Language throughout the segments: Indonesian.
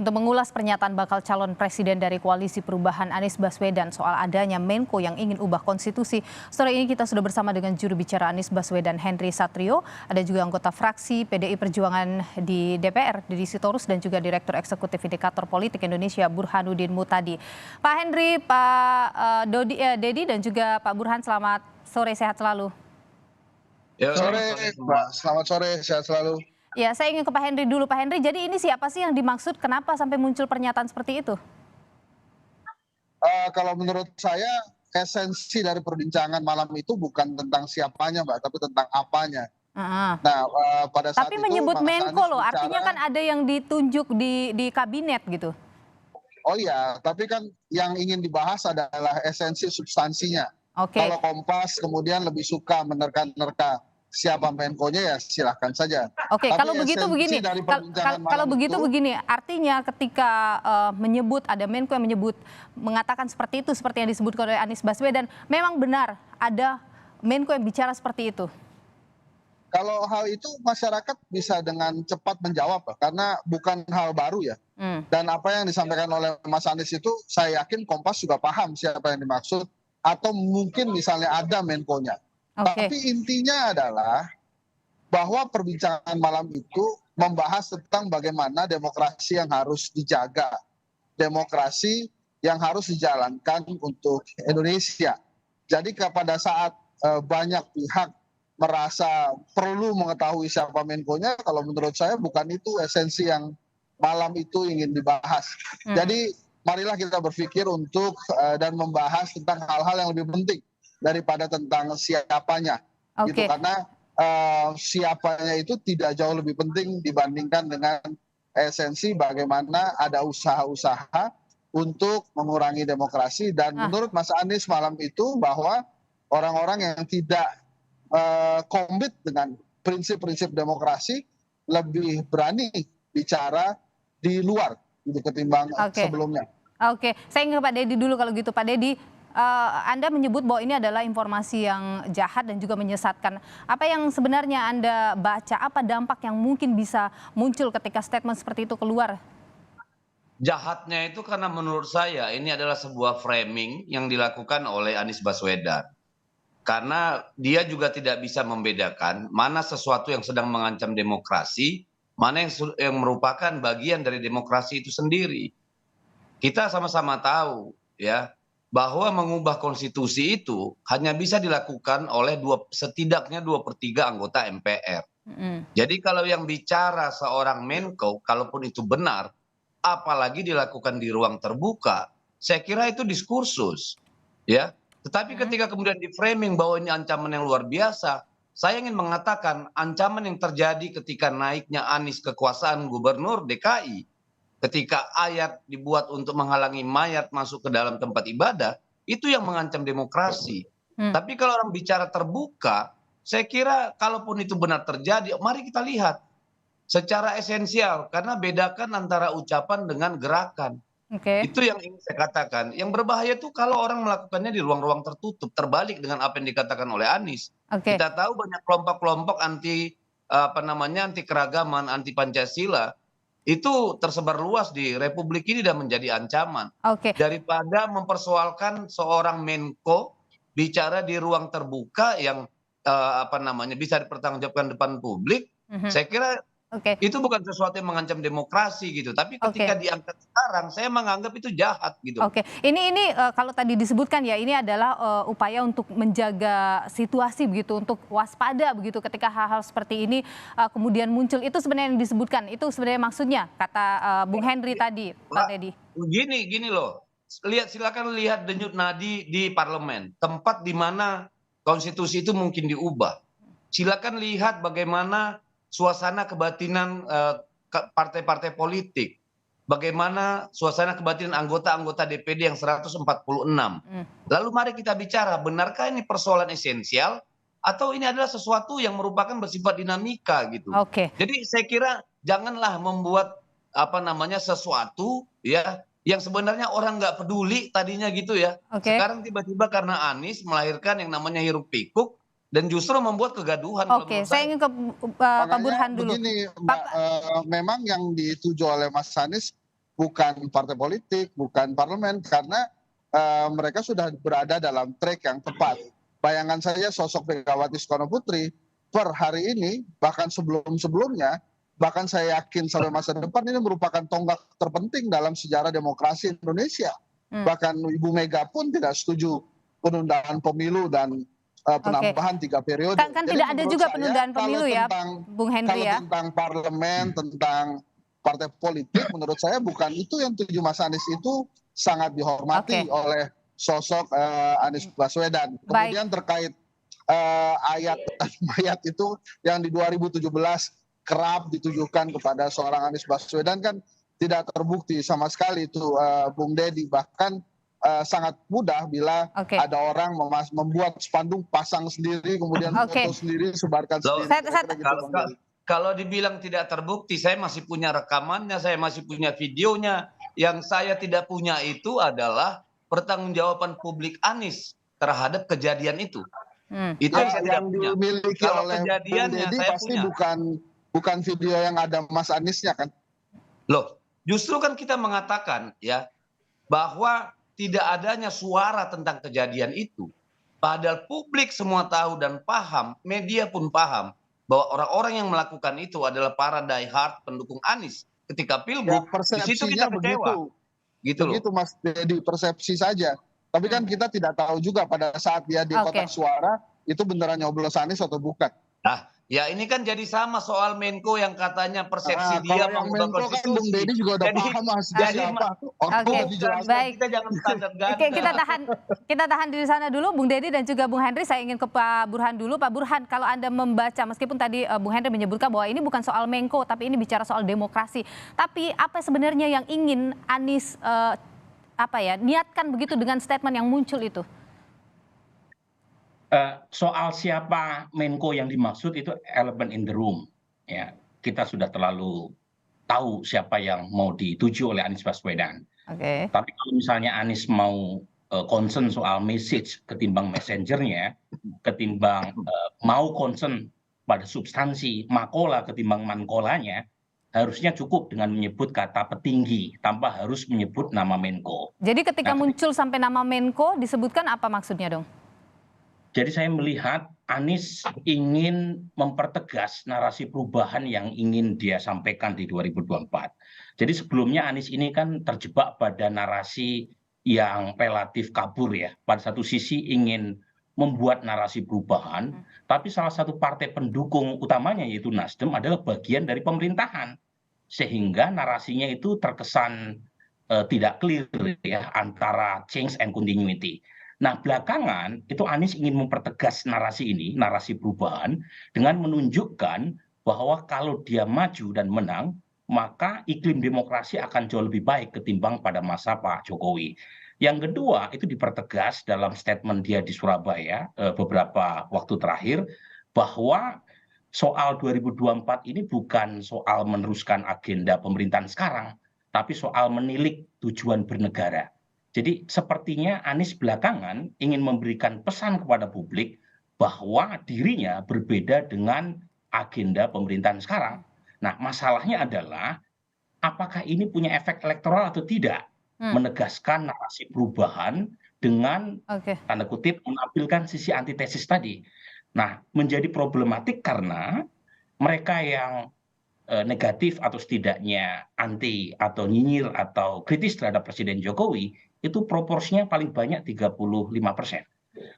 untuk mengulas pernyataan bakal calon presiden dari Koalisi Perubahan Anies Baswedan soal adanya Menko yang ingin ubah konstitusi. Sore ini kita sudah bersama dengan juru bicara Anies Baswedan, Henry Satrio, ada juga anggota fraksi PDI Perjuangan di DPR, Didi Sitorus, dan juga Direktur Eksekutif Indikator Politik Indonesia, Burhanuddin Muhtadi. Pak Henry, Pak Dedi, dan juga Pak Burhan, selamat sore, sehat selalu. Sore, Mbak. Selamat sore, sehat selalu. Ya, saya ingin ke Pak Henry dulu. Pak Henry, jadi ini siapa sih yang dimaksud? Kenapa sampai muncul pernyataan seperti itu? Kalau menurut saya, esensi dari perbincangan malam itu bukan tentang siapanya, Mbak, tapi tentang apanya. Nah, pada saat Tapi itu menyebut Mas Menko Anies loh, bicara, artinya kan ada yang ditunjuk di kabinet gitu. oh iya, tapi kan yang ingin dibahas adalah esensi substansinya. Oke. Kalau Kompas kemudian lebih suka menerka-nerka siapa Menko-nya, ya silahkan saja. Oke, Tapi kalau begitu esensi begini, dari perbincangan kalau malam begitu itu, begini, artinya ketika menyebut ada Menko yang mengatakan seperti itu, seperti yang disebutkan oleh Anies Baswedan, memang benar ada Menko yang bicara seperti itu. kalau hal itu masyarakat bisa dengan cepat menjawab, karena bukan hal baru ya. Dan apa yang disampaikan oleh Mas Anies itu, saya yakin Kompas juga paham siapa yang dimaksud, atau mungkin misalnya ada Menko-nya. Oke. Tapi intinya adalah bahwa perbincangan malam itu membahas tentang bagaimana demokrasi yang harus dijaga, demokrasi yang harus dijalankan untuk Indonesia. Jadi pada saat banyak pihak merasa perlu mengetahui siapa Menko-nya, kalau menurut saya bukan itu esensi yang malam itu ingin dibahas. Jadi marilah kita berpikir untuk dan membahas tentang hal-hal yang lebih penting daripada tentang siapanya. Gitu, karena siapanya itu tidak jauh lebih penting dibandingkan dengan esensi bagaimana ada usaha-usaha untuk mengurangi demokrasi. Dan menurut Mas Anies malam itu bahwa orang-orang yang tidak komit dengan prinsip-prinsip demokrasi lebih berani bicara di luar ketimbang sebelumnya. Oke, saya ingin ke Pak Dedi dulu kalau gitu. Pak Dedi, Anda menyebut bahwa ini adalah informasi yang jahat dan juga menyesatkan. Apa yang sebenarnya Anda baca, apa dampak yang mungkin bisa muncul ketika statement seperti itu keluar? Jahatnya itu karena menurut saya ini adalah sebuah framing yang dilakukan oleh Anies Baswedan. Karena dia juga tidak bisa membedakan mana sesuatu yang sedang mengancam demokrasi, mana yang merupakan bagian dari demokrasi itu sendiri. Kita sama-sama tahu ya bahwa mengubah konstitusi itu hanya bisa dilakukan oleh setidaknya 2/3 anggota MPR. Jadi kalau yang bicara seorang Menko, kalaupun itu benar, apalagi dilakukan di ruang terbuka, saya kira itu diskursus, ya. Tetapi ketika kemudian di framing bahwa ini ancaman yang luar biasa, saya ingin mengatakan ancaman yang terjadi ketika naiknya Anies kekuasaan gubernur DKI, ketika ayat dibuat untuk menghalangi mayat masuk ke dalam tempat ibadah, itu yang mengancam demokrasi. Tapi kalau orang bicara terbuka, saya kira kalaupun itu benar terjadi, mari kita lihat secara esensial, karena bedakan antara ucapan dengan gerakan. Itu yang ingin saya katakan. Yang berbahaya itu kalau orang melakukannya di ruang-ruang tertutup, terbalik dengan apa yang dikatakan oleh Anies. Kita tahu banyak kelompok-kelompok anti keragaman, anti Pancasila itu tersebar luas di Republik ini dan menjadi ancaman. Daripada mempersoalkan seorang Menko bicara di ruang terbuka yang bisa dipertanggungjawabkan depan publik, saya kira itu bukan sesuatu yang mengancam demokrasi gitu. Tapi ketika diangkat sekarang, saya menganggap itu jahat gitu. Ini kalau tadi disebutkan ya, ini adalah upaya untuk menjaga situasi begitu, untuk waspada begitu ketika hal-hal seperti ini kemudian muncul. Itu sebenarnya yang disebutkan, itu sebenarnya maksudnya kata Bung Henry tadi, Pak Dedi. Gini loh, silakan lihat denyut nadi di parlemen, tempat di mana konstitusi itu mungkin diubah. Silakan lihat bagaimana suasana kebatinan partai-partai politik. Bagaimana suasana kebatinan anggota-anggota DPD yang 146. Lalu mari kita bicara, benarkah ini persoalan esensial atau ini adalah sesuatu yang merupakan bersifat dinamika gitu. Jadi saya kira janganlah membuat sesuatu ya yang sebenarnya orang nggak peduli tadinya gitu ya. Sekarang tiba-tiba karena Anies melahirkan yang namanya hiruk pikuk dan justru membuat kegaduhan. Saya ingin ke Pak Burhan dulu. Begini, Mbak, memang yang dituju oleh Mas Anies bukan partai politik, bukan parlemen, karena mereka sudah berada dalam track yang tepat. Bayangan saya sosok Megawati Soekarno Putri per hari ini, bahkan sebelum-sebelumnya, bahkan saya yakin sampai masa depan ini merupakan tonggak terpenting dalam sejarah demokrasi Indonesia. Bahkan Ibu Mega pun tidak setuju penundaan pemilu dan penambahan 3 periode. Kan tidak ada juga penundaan pemilu ya, Bung Henry ya. Kalau tentang parlemen, tentang partai politik, menurut saya bukan itu yang tuju Mas Anies itu sangat dihormati oleh sosok Anies Baswedan. Kemudian terkait ayat itu yang di 2017 kerap ditujukan kepada seorang Anies Baswedan kan tidak terbukti sama sekali itu, Bung Dedi. Bahkan sangat mudah bila ada orang membuat spanduk, pasang sendiri, kemudian foto sendiri, sebarkan sendiri. Kalau dibilang tidak terbukti, saya masih punya rekamannya, saya masih punya videonya. Yang saya tidak punya itu adalah pertanggungjawaban publik Anies terhadap kejadian itu. Itu yang saya tidak punya. Dimiliki Kalau oleh kejadiannya Dedi, saya pasti punya. bukan video yang ada Mas Aniesnya kan? Loh, justru kan kita mengatakan ya bahwa tidak adanya suara tentang kejadian itu. Padahal publik semua tahu dan paham, media pun paham bahwa orang-orang yang melakukan itu adalah para diehard pendukung Anies ketika pilgub. Di situ kita kecewa. Begitu Mas Dedi, persepsi saja. Tapi kan kita tidak tahu juga pada saat dia di kotak suara itu beneran nyoblos Anies atau bukan. Nah, ya ini kan jadi sama soal Menko yang katanya persepsi dia mengubah konstitusi. Kan Bung Dedi juga udah paham siapa. Baik. Kita jangan standar ganda. Kita tahan di sana dulu, Bung Dedi dan juga Bung Henry. Saya ingin ke Pak Burhan dulu. Pak Burhan, kalau Anda membaca, meskipun tadi Bung Henry menyebutkan bahwa ini bukan soal Menko, tapi ini bicara soal demokrasi. Tapi apa sebenarnya yang ingin Anies niatkan begitu dengan statement yang muncul itu? Soal siapa Menko yang dimaksud itu elephant in the room. Ya, kita sudah terlalu tahu siapa yang mau dituju oleh Anies Baswedan. Tapi kalau misalnya Anies mau concern soal message ketimbang messengernya, ketimbang mau concern pada substansi makola ketimbang mankolanya, harusnya cukup dengan menyebut kata petinggi tanpa harus menyebut nama Menko. Jadi ketika muncul sampai nama Menko disebutkan apa maksudnya dong? Jadi saya melihat Anies ingin mempertegas narasi perubahan yang ingin dia sampaikan di 2024. Jadi sebelumnya Anies ini kan terjebak pada narasi yang relatif kabur ya. Pada satu sisi ingin membuat narasi perubahan, tapi salah satu partai pendukung utamanya yaitu Nasdem adalah bagian dari pemerintahan. Sehingga narasinya itu terkesan tidak clear ya antara change and continuity. Nah, belakangan itu Anies ingin mempertegas narasi ini, narasi perubahan, dengan menunjukkan bahwa kalau dia maju dan menang, maka iklim demokrasi akan jauh lebih baik ketimbang pada masa Pak Jokowi. Yang kedua, itu dipertegas dalam statement dia di Surabaya beberapa waktu terakhir, bahwa soal 2024 ini bukan soal meneruskan agenda pemerintahan sekarang, tapi soal menilik tujuan bernegara. Jadi sepertinya Anies belakangan ingin memberikan pesan kepada publik bahwa dirinya berbeda dengan agenda pemerintahan sekarang. Nah, masalahnya adalah apakah ini punya efek elektoral atau tidak? Menegaskan narasi perubahan dengan tanda kutip menampilkan sisi antitesis tadi. Nah, menjadi problematik karena mereka yang negatif atau setidaknya anti atau nyinyir atau kritis terhadap Presiden Jokowi itu proporsinya paling banyak 35%.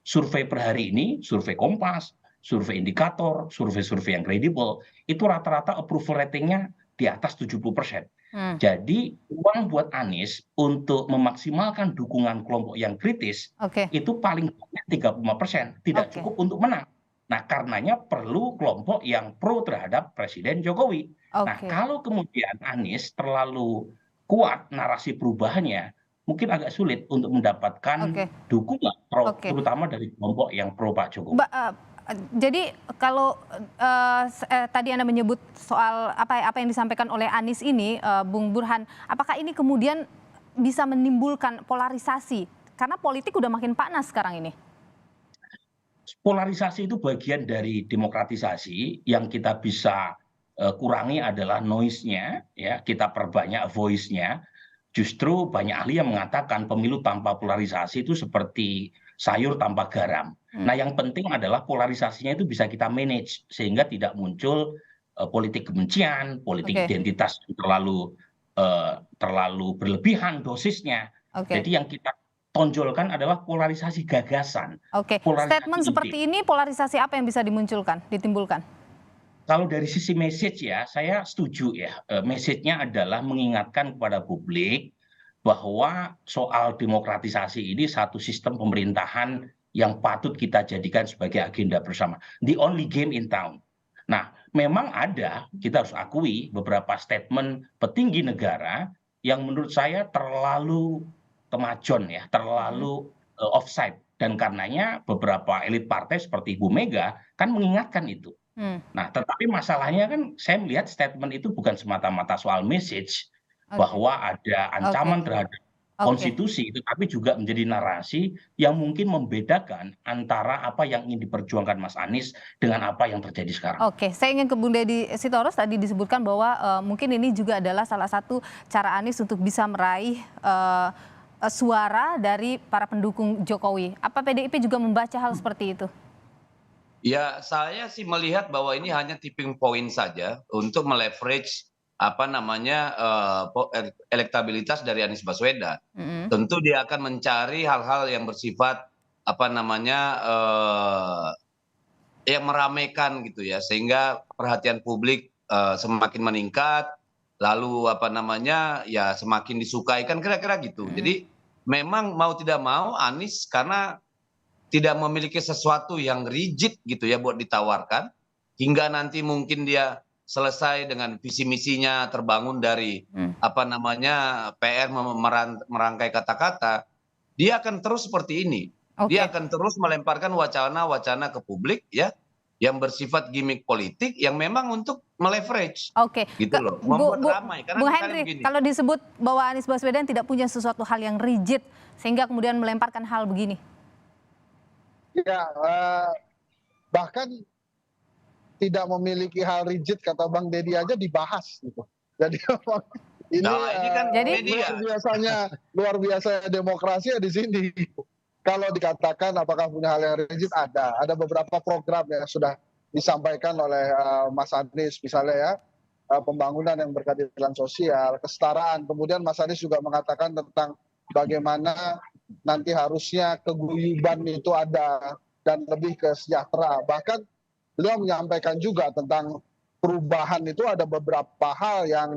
Survei per hari ini, survei Kompas, survei indikator, survei-survei yang kredibel, itu rata-rata approval ratingnya di atas 70%. Jadi uang buat Anies untuk memaksimalkan dukungan kelompok yang kritis itu paling banyak 35%, tidak cukup untuk menang. Nah, karenanya perlu kelompok yang pro terhadap Presiden Jokowi. Nah, kalau kemudian Anies terlalu kuat narasi perubahannya, mungkin agak sulit untuk mendapatkan dukungan terutama dari kelompok yang pro Pak Jokowi. Jadi kalau tadi Anda menyebut soal apa yang disampaikan oleh Anies ini, Bung Burhan, apakah ini kemudian bisa menimbulkan polarisasi? Karena politik udah makin panas sekarang ini. Polarisasi itu bagian dari demokratisasi. Yang kita bisa kurangi adalah noise-nya, ya, kita perbanyak voice-nya. justru banyak ahli yang mengatakan pemilu tanpa polarisasi itu seperti sayur tanpa garam. Nah, yang penting adalah polarisasinya itu bisa kita manage sehingga tidak muncul politik kebencian, politik Oke, identitas yang terlalu berlebihan dosisnya. oke, Jadi yang kita tonjolkan adalah polarisasi gagasan, oke. polarisasi Statement ide. seperti ini polarisasi apa yang bisa dimunculkan, ditimbulkan? Kalau dari sisi message ya, saya setuju ya. Message-nya adalah mengingatkan kepada publik bahwa soal demokratisasi ini satu sistem pemerintahan yang patut kita jadikan sebagai agenda bersama. The only game in town. Nah, memang ada, kita harus akui beberapa statement petinggi negara yang menurut saya terlalu kemajon ya, terlalu offside. Dan karenanya beberapa elit partai seperti Ibu Mega kan mengingatkan itu. Hmm, Nah, tetapi masalahnya kan saya melihat statement itu bukan semata-mata soal message oke, bahwa ada oke, ancaman terhadap oke. konstitusi, tetapi juga menjadi narasi yang mungkin membedakan antara apa yang ingin diperjuangkan Mas Anies dengan apa yang terjadi sekarang. Oke, saya ingin ke Bung Deddy Sitorus. Tadi disebutkan bahwa mungkin ini juga adalah salah satu cara Anies untuk bisa meraih suara dari para pendukung Jokowi. Apa PDIP juga membaca hal seperti itu? Ya, saya sih melihat bahwa ini hanya tipping point saja untuk meleverage apa namanya elektabilitas dari Anies Baswedan. Mm-mm. Tentu dia akan mencari hal-hal yang bersifat apa namanya yang meramaikan gitu ya, sehingga perhatian publik semakin meningkat, lalu apa namanya ya semakin disukai kan kira-kira gitu. Mm-mm. Jadi memang mau tidak mau Anies karena tidak memiliki sesuatu yang rigid gitu ya buat ditawarkan, hingga nanti mungkin dia selesai dengan visi misinya terbangun dari Mm. apa namanya PR merangkai kata-kata, dia akan terus seperti ini. Dia Oke, akan terus melemparkan wacana-wacana ke publik ya yang bersifat gimmick politik yang memang untuk meleverage oke. gitu loh, membuat ramai. Karena Bung misalnya Henry, begini, kalau disebut bahwa Anies Baswedan tidak punya sesuatu hal yang rigid sehingga kemudian melemparkan hal begini. Ya, bahkan tidak memiliki hal rigid kata Bang Deddy aja dibahas gitu. Jadi ini nah ini kan Jadi- media. luar biasa demokrasi ya di sini. Kalau dikatakan apakah punya hal yang rigid, ada beberapa program yang sudah disampaikan oleh Mas Anies misalnya ya, pembangunan yang berkeadilan sosial, kesetaraan. Kemudian Mas Anies juga mengatakan tentang bagaimana nanti harusnya keguyuban itu ada dan lebih ke sejahtera. Bahkan beliau menyampaikan juga tentang perubahan itu ada beberapa hal yang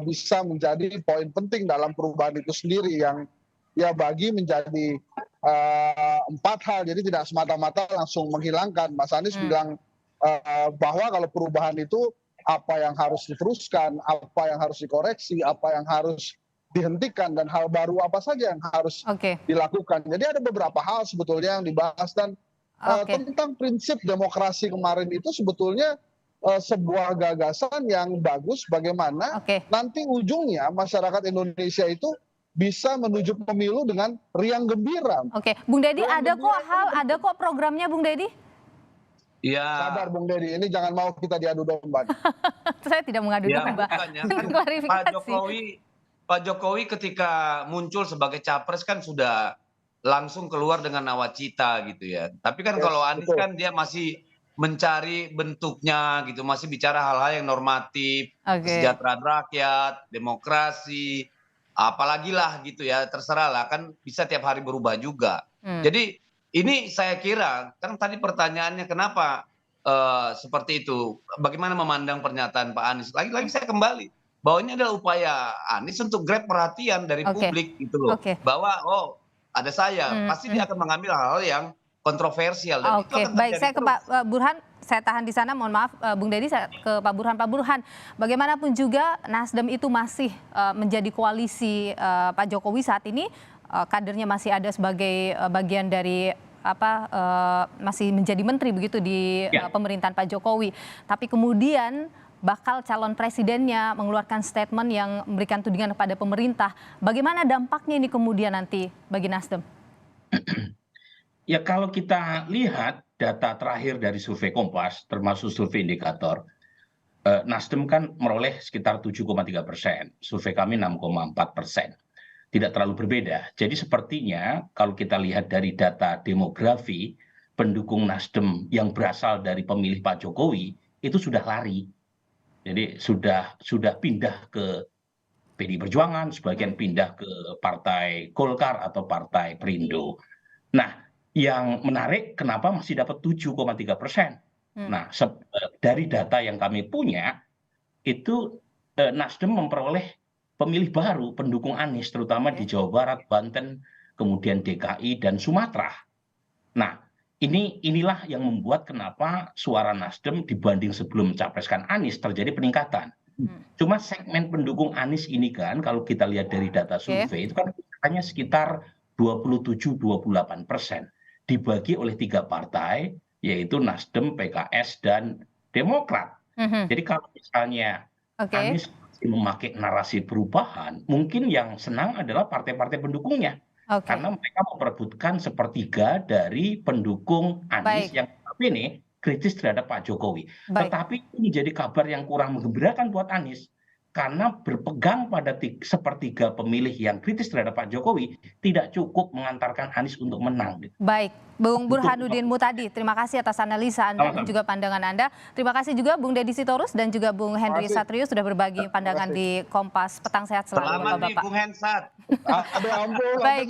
bisa menjadi poin penting dalam perubahan itu sendiri yang ya bagi menjadi 4 hal. Jadi tidak semata-mata langsung menghilangkan. Mas Anies bilang bahwa kalau perubahan itu apa yang harus diteruskan, apa yang harus dikoreksi, apa yang harus dihentikan, dan hal baru apa saja yang harus Oke, dilakukan. Jadi ada beberapa hal sebetulnya yang dibahas, dan oke. tentang prinsip demokrasi kemarin itu sebetulnya sebuah gagasan yang bagus bagaimana Oke. nanti ujungnya masyarakat Indonesia itu bisa menuju pemilu dengan riang gembira. Oke, Bung Deddy, Yang ada kok kedua, ada kok programnya Bung Deddy? Ya, Sabar Bung Deddy, ini jangan mau kita diadu domba. Saya tidak mengadu ya domba. bukannya Ini kan klarifikasi. Pak Jokowi ketika muncul sebagai capres kan sudah langsung keluar dengan nawacita gitu ya. Tapi kan Yes, kalau Anies betul. kan dia masih mencari bentuknya gitu, masih bicara hal-hal yang normatif, Oke. kesejahteraan rakyat, demokrasi, apalagi lah gitu ya, terserah lah kan bisa tiap hari berubah juga. Jadi ini saya kira kan tadi pertanyaannya kenapa seperti itu, bagaimana memandang pernyataan Pak Anies? Lagi-lagi saya kembali bahwa ini adalah upaya Anies untuk grab perhatian dari Oke. publik gitu loh, Oke. bahwa oh ada saya, pasti dia akan mengambil hal-hal yang kontroversial dan itu Oke, akan baik, terjadi saya ke terus. Pak Burhan, saya tahan di sana, mohon maaf Bung Deddy, saya ke Pak Burhan. Pak Burhan, bagaimanapun juga Nasdem itu masih menjadi koalisi Pak Jokowi saat ini, kadernya masih ada sebagai bagian dari masih menjadi menteri begitu di pemerintahan Pak Jokowi. Tapi kemudian bakal calon presidennya mengeluarkan statement yang memberikan tudingan kepada pemerintah. Bagaimana dampaknya ini kemudian nanti bagi Nasdem? Ya kalau kita lihat data terakhir dari survei Kompas, termasuk survei indikator, Nasdem kan meroleh sekitar 7,3%, survei kami 6,4%. Tidak terlalu berbeda. Jadi sepertinya kalau kita lihat dari data demografi, pendukung Nasdem yang berasal dari pemilih Pak Jokowi itu sudah lari. Jadi sudah pindah ke PDI Perjuangan, sebagian pindah ke Partai Golkar atau Partai Perindo. Nah, yang menarik kenapa masih dapat 7,3%. Nah, dari data yang kami punya, itu Nasdem memperoleh pemilih baru, pendukung Anies, terutama di Jawa Barat, Banten, kemudian DKI, dan Sumatera. Nah, inilah yang membuat kenapa suara Nasdem dibanding sebelum mencapreskan Anies terjadi peningkatan. Cuma segmen pendukung Anies ini kan, kalau kita lihat dari data survei, itu kan hanya sekitar 27-28%. Dibagi oleh 3 partai, yaitu Nasdem, PKS, dan Demokrat. Jadi kalau misalnya Anies memakai narasi perubahan, mungkin yang senang adalah partai-partai pendukungnya. Karena mereka memperebutkan sepertiga dari pendukung Anies yang ini kritis terhadap Pak Jokowi. Tetapi ini menjadi kabar yang kurang menggembirakan buat Anies. Karena berpegang pada sepertiga pemilih yang kritis terhadap Pak Jokowi tidak cukup mengantarkan Anies untuk menang. Baik, Bung Burhanuddin Mutadi, terima kasih atas analisa Anda dan juga pandangan Anda. Terima kasih juga Bung Deddy Sitorus dan juga Bung Henry Satrio sudah berbagi pandangan di Kompas Petang. Sehat selalu Selamat nih Bapak-bapak. Bung Hensat. Aduh ampun, Baik.